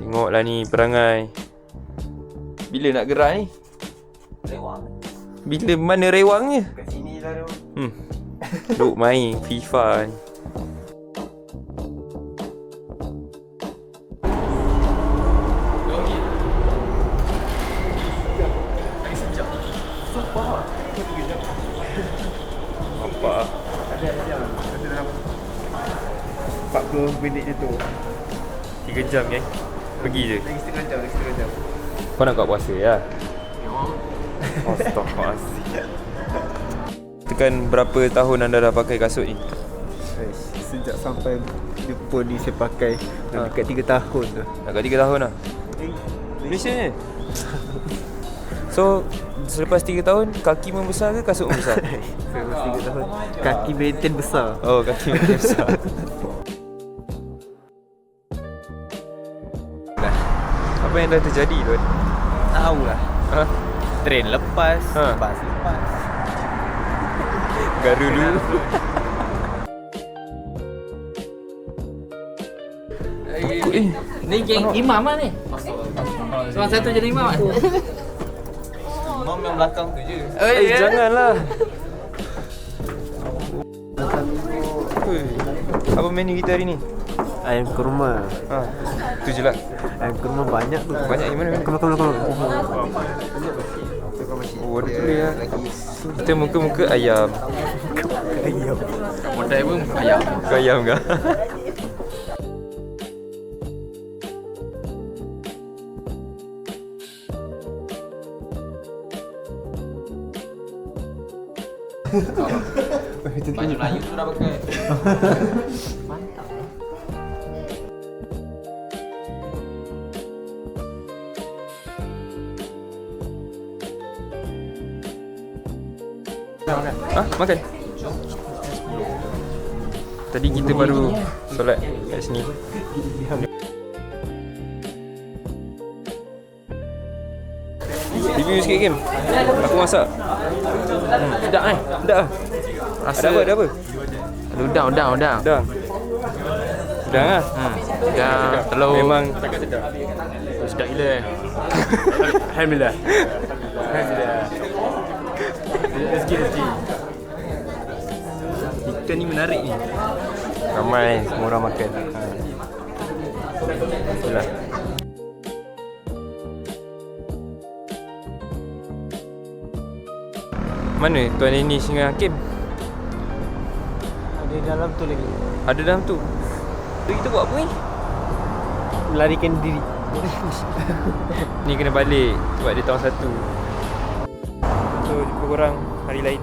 Tengoklah ni perangai. Bila nak gerak ni? Rewang. Bila mana rewangnya? Kat sini lah tu. Duk main FIFA ni. Apa? Ada dalam 40 minit je tu. 3 jam kan? Pergi je. Lagi setengah jam. Kau nak buat puasa ya? Astaghfirullahaladzim. Tekan berapa tahun anda dah pakai kasut ni? Sejak sampai Jepun ni saya pakai dah dekat 3 tahun dah. Nak kat 3 tahun dah? Malaysia ni? So, selepas 3 tahun, kaki membesar ke kasut membesar? Selepas 3 tahun, kaki maintain besar. Oh, kaki maintain besar. Apa yang dah terjadi tu? Tahulah. Ha? Train lepas, Ha. bas lepas. Garu dulu. Ni geng imam lah ni. Seorang satu jadi imam lah. Imam yang belakang tu je. Janganlah. Ui, apa menu kita hari ni? Ayam kurma. Tu je lah. Ayam kurma banyak tu. Banyak yang mana? Kurma. Oh, ada tulis lah. Kita muka-muka ayam. Ayam. Modal pun ayam. Muka ayam ke? Baju Melayu tu dah pakai. Makan? Tadi kita baru solat kat sini. Review sikit game. Aku masak. Sedap eh. Sedap lah. Rasa Ada apa? Ada apa? udang. Udang. Udang lah. Udang, telur. Memang sedap gila eh. Alhamdulillah. Rezeki. ikan ni menarik ni. Ramai semua orang makan. Itulah. Mana Tuan Danish dengan Hakim? Ada dalam tu lagi. Ada dalam tu. So, kita buat apa ni? Melarikan diri. Ni kena balik sebab dia tahun 1. So jumpa korang hari lain.